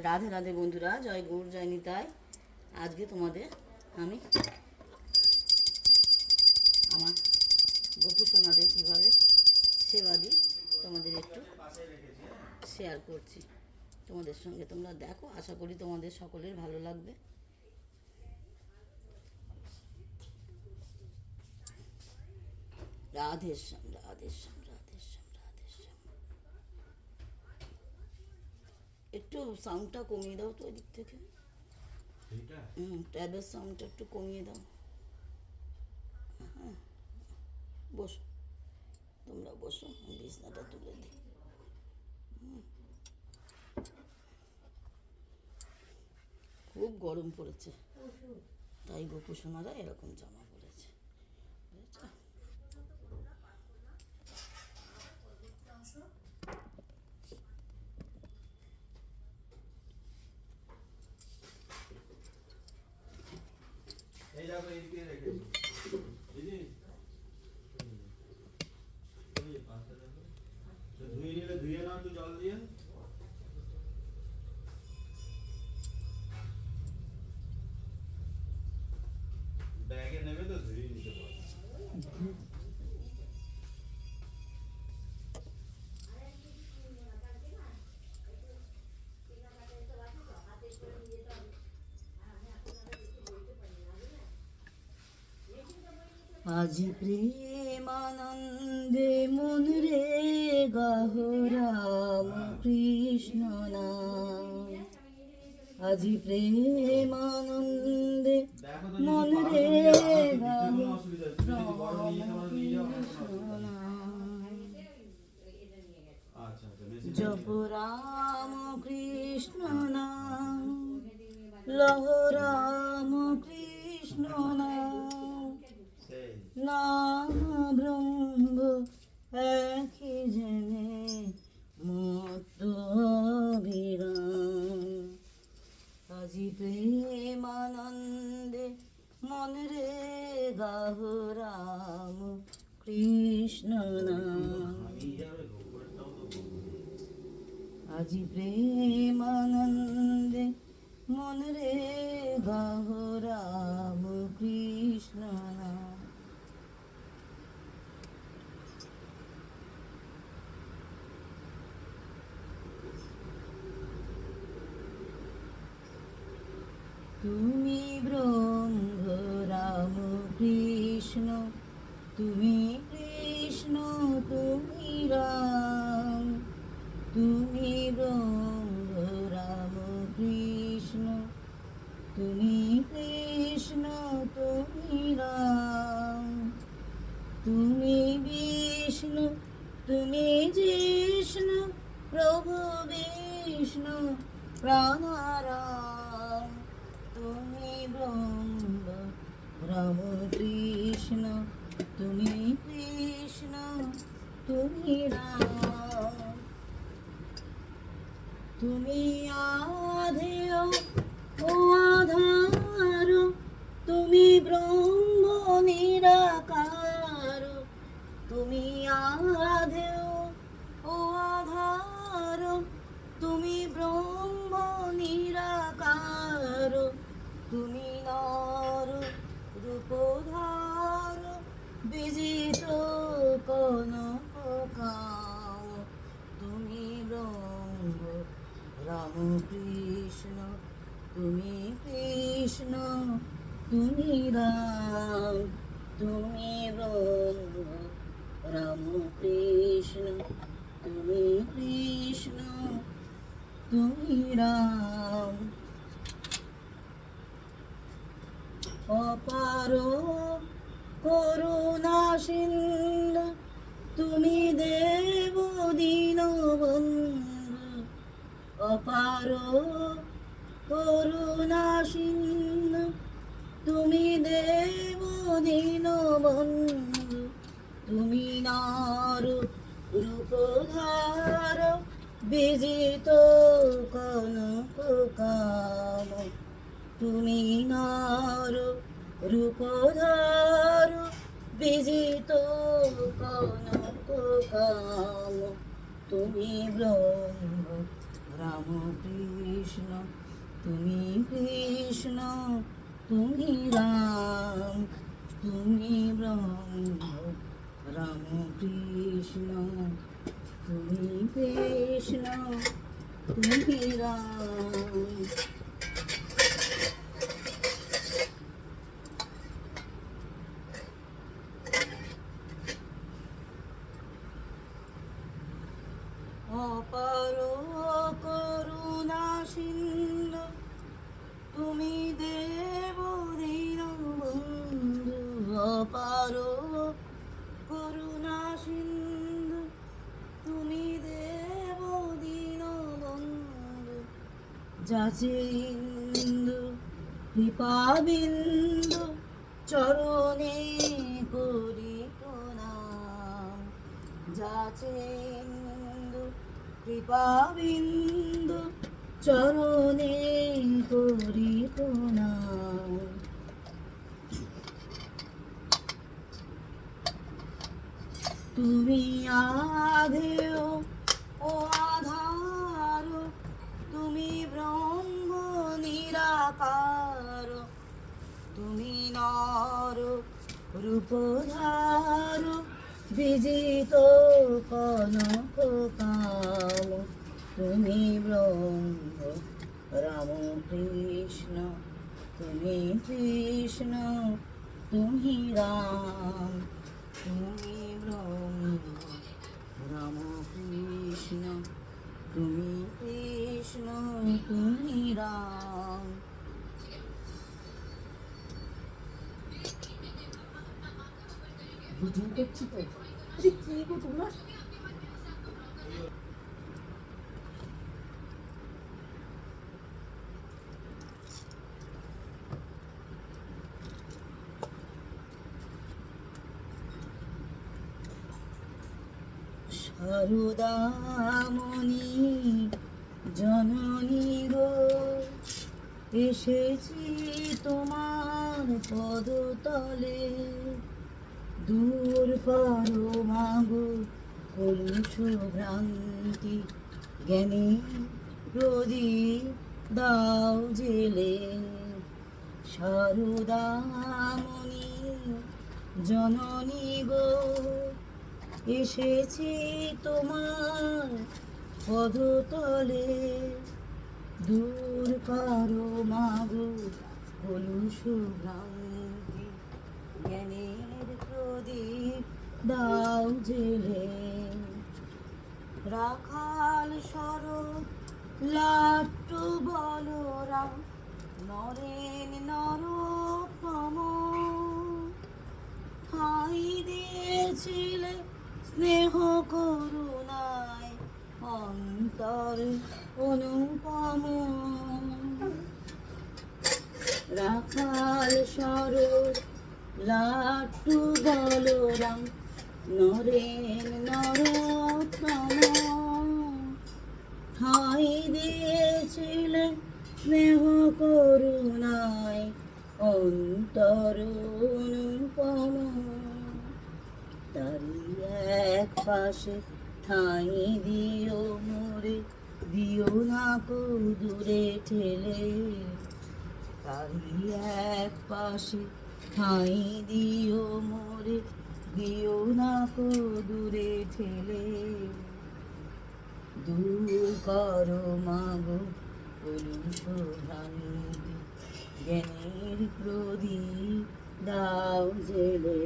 রাধে রাধে বন্ধুরা, জয় গৌর জয় নিতাই। আজকে তোমাদের আমি আমার গোপু সোনাদের কীভাবে সেবা দিই তোমাদের একটু শেয়ার করছি তোমাদের সঙ্গে। তোমরা দেখো, আশা করি তোমাদের সকলের ভালো লাগবে। রাধে শ্যাম রাধে শ্যাম রাধে শ্যাম রাধে শ্যাম। একটু সাউন্ডটা কমিয়ে দাও তো এদিক থেকে। ট্যাবের সাউন্ডটা একটু কমিয়ে দাও। হ্যাঁ, বসো, তোমরা বসো, বিছনাটা তুলে দিই। খুব গরম পড়েছে, তাই গোপু সোনারা এরকম জামা পড়েছে, বুঝেছো? এই দেখো এইদিকে রেখেছি দিদি, এই পাশে দেখো, তো ধুয়ে নিলে ধুয়ে নাও একটু জল দিয়ে। ব্যাগে নেবে তো ধুয়ে নিতে পারো। আজি প্রেমানন্দে মন রে গাহ রাম কৃষ্ণ নাম। আজি প্রেমানন্দে মন রে গাহ জপ রাম কৃষ্ণ নাম, লহ রাম কৃষ্ণ নাম। নাম ব্রহ্ম একই জেনে মত অবিরাম। আজি প্রেমানন্দে মন রে গাহ রাম কৃষ্ণ নাম। আজি প্রেমানন্দে মন রে গাহ রাম কৃষ্ণ নাম। তুমি ব্রহ্ম রাম কৃষ্ণ, তুমি কৃষ্ণ তুমি রাম। তুমি ব্রহ্ম রাম কৃষ্ণ, তুমি কৃষ্ণ তুমি রাম। তুমি বিষ্ণু তুমি জিষ্ণু, প্রভু বিষ্ণু প্রাণারাম। তুমি ব্রহ্ম রাম কৃষ্ণ, তুমি কৃষ্ণ তুমি রাম। তুমি আধেয় ও আধার, তুমি ব্রহ্ম নিরাকার। তুমি আধেয় ও আধার, তুমি ব্রহ্ম নিরাকার। তুমি নর রূপধার, বিজিত কনক কাম। তুমি ব্রহ্ম রাম কৃষ্ণ, তুমি কৃষ্ণ তুমি রাম। তুমি ব্রহ্ম রাম কৃষ্ণ, তুমি কৃষ্ণ তুমি রাম। অপার করুণা সিন্ধু, তুমি দেব দীনবন্ধু। অপার করুণা সিন্ধু, তুমি দেব দীনবন্ধু। তুমি নার রূপধার, বিজিত কনক কাম। তুমি নার রূপধার, বিজিত কনক কাম। তুমি ব্রহ্ম রাম কৃষ্ণ তুমি কৃষ্ণ তুমি রাম তুমি ব্রহ্ম রাম কৃষ্ণ তুমি কৃষ্ণ তুমি রাম। অপার করুণা সিন্ধু তুমি দেব দীনবন্ধু অপার করুণা সিন্ধু তুমি দেব দীনবন্ধু যাচে ইন্দু কৃপা বিন্দু চরণে করি প্রণাম যাচে ইন্দু কৃপা বিন্দু চরণে করি প্রণাম। তুমি আধেয় ও আধার তুমি ব্রহ্ম নিরাকার তুমি নর রূপধার বিজিত কনক কাম তুমি ব্রহ্ম রাম কৃষ্ণ তুমি কৃষ্ণ তুমি রাম তুমি ব্রহ্ম রাম কৃষ্ণ তুমি কৃষ্ণ তুমি রাম। ভিডিও করছি তো কি গো তোমরা সারদামণি জননী গো এসেছি তোমার পদতলে দূর করো মাগো কলুষ ভ্রান্তি জ্ঞানী প্রদীপ দাও জেলে সারদামণি জননী গো এসেছি তোমার পদতলে দূর করো মাগো কলুষ ভ্রান্তি জ্ঞানের প্রদীপ দাও জেলে রাখাল স্বরূপ লাট্টু বলরাম নরেন নরোত্তম ঠাঁই দিয়েছিলে স্নেহ করুণায় অন্তর অনুপম রাখাল স্বরূপ লাট্টু বলরাম নরেন নরোত্তম ঠাঁই দিয়েছিলে স্নেহ করুণায় অন্তর অনুপম তারি এক পাশে ঠাঁই দিও মোরে দিও না কো দূরে ঠেলে তারি এক পাশে ঠাঁই দিও মোরে দিও না কো দূরে ঠেলে দূর করো মাগো কলুষ ভ্রান্তি জ্ঞানের প্রদীপ দাও জেলে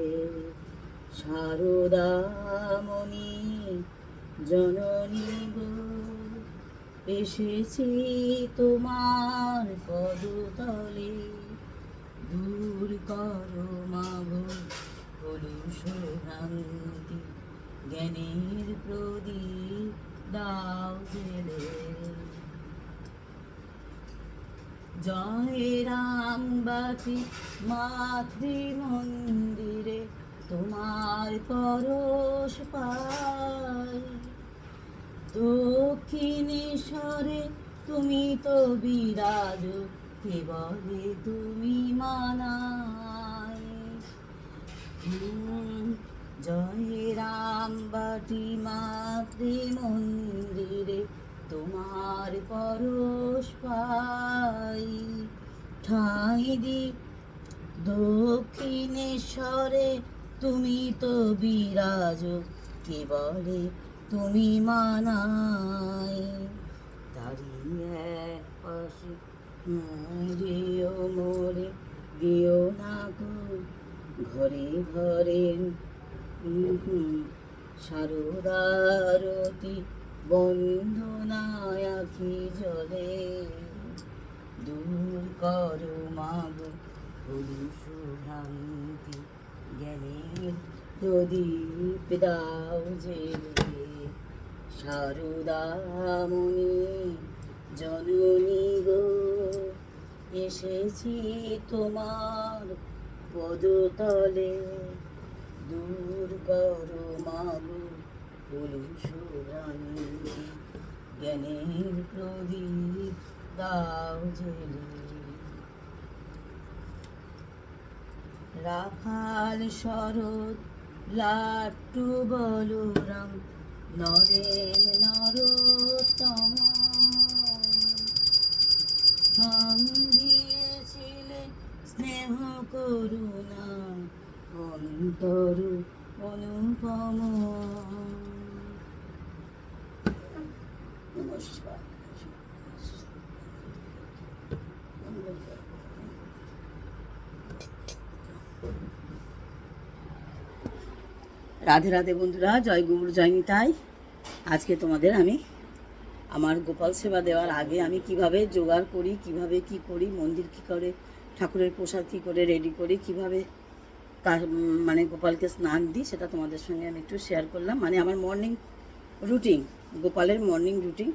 সারদামণি জননী গো এসেছি তোমার পদতলে দূর করো মাগো কলুষ ভ্রান্তি জ্ঞানের প্রদীপ দাও জেলে জয় রামবাটি মাতৃ মন্দিরে তোমার পরশ পাই দক্ষিণেশ্বরে তুমি তো বিরাজ কেবলে তুমি মানাই জয় রামবাটি মাতৃ মন্দিরে তোমার পরশ পাই ঠাঁই দি দক্ষিণেশ্বরে, তুমি তো বিরাজ কে বলে তুমি মানাই। দাঁড়িয়ে এক পাশে দিও মোরে, দিও না গো ঘরে ঘরে সারদারতি বন্ধনায় আখি জলে, দূর করো মাগো পুরুষ ভ্রান্তি, জ্ঞানের প্রদীপ দাও জেলে। সারদামণি জননী গো, এসেছি তোমার পদতলে, দূর করো মাগো পুরুষ ভ্রান্তি, জ্ঞানের প্রদীপ দাও জেলে। রাখাল শরৎ লাট্টু বলরাম, নরেন নরোত্তম, সং দিয়েছিলেন স্নেহ করুণা অন্তর অনুপম। নমস্কার। রাধে রাধে বন্ধুরা, জয় গৌর জয় নিতাই। আজকে তোমাদের আমি আমার গোপাল সেবা দেওয়ার আগে আমি কিভাবে জোগাড় করি, কিভাবে কি করি, মন্দির কি করে, ঠাকুরের প্রসাদ কি করে রেডি করি, কিভাবে মানে গোপালকে স্নান দিই, সেটা তোমাদের সঙ্গে আমি একটু শেয়ার করলাম। মানে আমার মর্নিং রুটিন, গোপালের মর্নিং রুটিন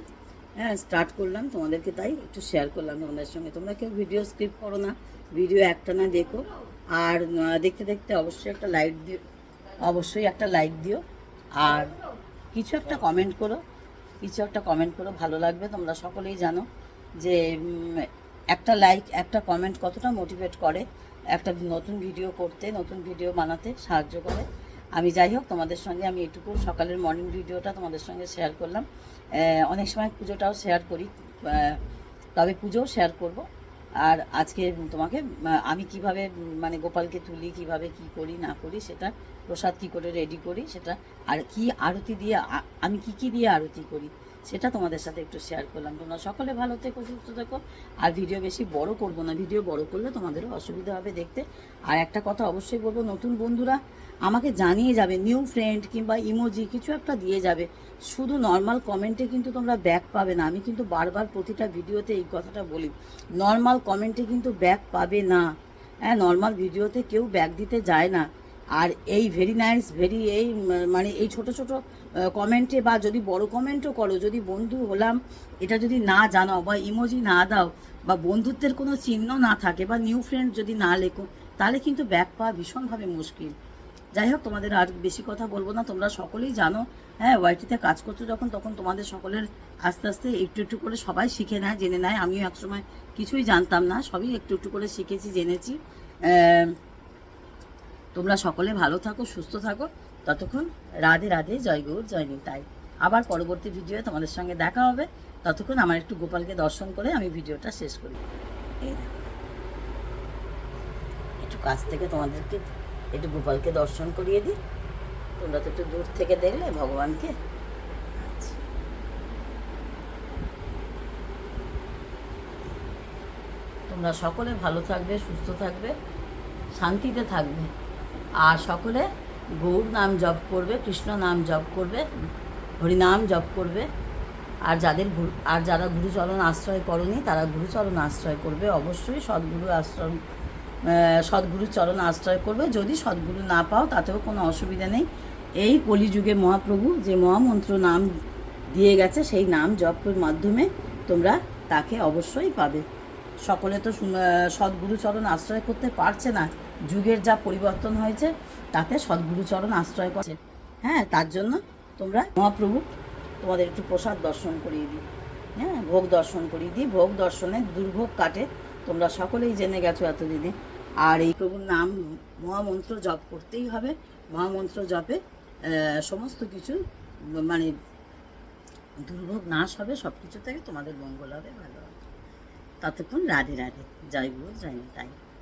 স্টার্ট করলাম, তোমাদেরকে তাই একটু শেয়ার করলাম তোমাদের সঙ্গে। তোমরা কেউ ভিডিও স্কিপ করো না, ভিডিও একটা না দেখো। আর দেখতে দেখতে অবশ্যই একটা লাইক দিও, অবশ্যই একটা লাইক দিও। আর কিছু একটা কমেন্ট করো, কিছু একটা কমেন্ট করো, ভালো লাগবে। তোমরা সকলেই জানো যে একটা লাইক একটা কমেন্ট কতটা মোটিভেট করে একটা নতুন ভিডিও করতে, নতুন ভিডিও বানাতে সাহায্য করে। আমি যাই হোক, তোমাদের সঙ্গে আমি এটুকু সকালের মর্নিং ভিডিওটা তোমাদের সঙ্গে শেয়ার করলাম। অনেক সময় পুজোটাও শেয়ার করি, তবে পুজোও শেয়ার করব। আর আজকে তোমাকে আমি কিভাবে মানে গোপালকে তুলি, কিভাবে কি করি না করি, সেটা প্রসাদ কী করে রেডি করি সেটা, আর কি আরতি দিয়ে আমি কি দিয়ে আরতি করি সেটা তোমাদের সাথে একটু শেয়ার করলাম। তোমরা সকলে ভালো থেকো, সুস্থ থেকো। আর ভিডিও বেশি বড় করব না, ভিডিও বড় করলে তোমাদেরও অসুবিধা হবে দেখতে। আর একটা কথা অবশ্যই বলবো, নতুন বন্ধুরা আমাকে জানিয়ে যাবে, নিউ ফ্রেন্ড কিংবা ইমোজি কিছু একটা দিয়ে যাবে। শুধু নর্মাল কমেন্টে কিন্তু তোমরা ব্যাক পাবে না। আমি কিন্তু বারবার প্রতিটা ভিডিওতে এই কথাটা বলি, নর্মাল কমেন্টে কিন্তু ব্যাক পাবে না। হ্যাঁ, নর্মাল ভিডিওতে কেউ ব্যাক দিতে যায় না। আর এই ভেরি নাইস, ভেরি এই মানে এই ছোট ছোট কমেন্টে, বা যদি বড় কমেন্টও করো, যদি বন্ধু হলাম এটা যদি না জানাও, বা ইমোজি না দাও, বা বন্ধুত্বের কোনো চিহ্ন না থাকে, বা নিউ ফ্রেন্ড যদি না লেখো, তাহলে কিন্তু ব্যাক পাওয়া ভীষণভাবে মুশকিল। যাই হোক, তোমাদের আর বেশি কথা বলবো না, তোমরা সকলেই জানো। হ্যাঁ, ওয়াইটিতে কাজ করছো যখন, তখন তোমাদের সকলের আস্তে আস্তে একটু একটু করে সবাই শিখে নেয়, জেনে নেয়। আমিও একসময় কিছুই জানতাম না, সবই একটু একটু করে শিখেছি, জেনেছি। তোমরা সকলে ভালো থাকো, সুস্থ থাকো। ততক্ষণ রাধে রাধে, জয় গৌর জয় নিতাই। আবার পরবর্তী ভিডিওয়ে তোমাদের সঙ্গে দেখা হবে। ততক্ষণ আমার একটু গোপালকে দর্শন করে আমি ভিডিওটা শেষ করি। এই একটু কাছ থেকে তোমাদেরকে একটু গোপালকে দর্শন করিয়ে দিই। তোমরা তো একটু দূর থেকে দেখলে ভগবানকে। আচ্ছা, তোমরা সকলে ভালো থাকবে, সুস্থ থাকবে, শান্তিতে থাকবে। আর সকলে গৌর নাম জপ করবে, কৃষ্ণ নাম জপ করবে, হরিনাম জপ করবে। আর যারা গুরুচরণ আশ্রয় করনি, তারা গুরুচরণ আশ্রয় করবে। অবশ্যই সদ্গুরুর চরণ আশ্রয় করবে। যদি সদ্গুরু না পাও তাতেও কোনো অসুবিধা নেই। এই কলিযুগে মহাপ্রভু যে মহামন্ত্র নাম দিয়ে গেছে, সেই নাম জপের মাধ্যমে তোমরা তাকে অবশ্যই পাবে। সকলে তো সদ্গুরুচরণ আশ্রয় করতে পারছে না, যুগের যা পরিবর্তন হয়েছে তাতে সদ্গুরুচরণ আশ্রয় করছে। হ্যাঁ, তার জন্য তোমরা মহাপ্রভু তোমাদের একটু প্রসাদ দর্শন করিয়ে দিই, হ্যাঁ, ভোগ দর্শন করিয়ে দিই। ভোগ দর্শনে দুর্ভোগ কাটে, তোমরা সকলেই জেনে গেছো এতদিনে। আর এই প্রভুর নাম মহামন্ত্র জপ করতেই হবে। মহামন্ত্র জপে সমস্ত কিছু মানে দুর্ভোগ নাশ হবে, সব কিছু থেকে তোমাদের মঙ্গল হবে, ভালো হবে। ততক্ষণ রাধে রাধে, জয় গুরু জয় নিতাই।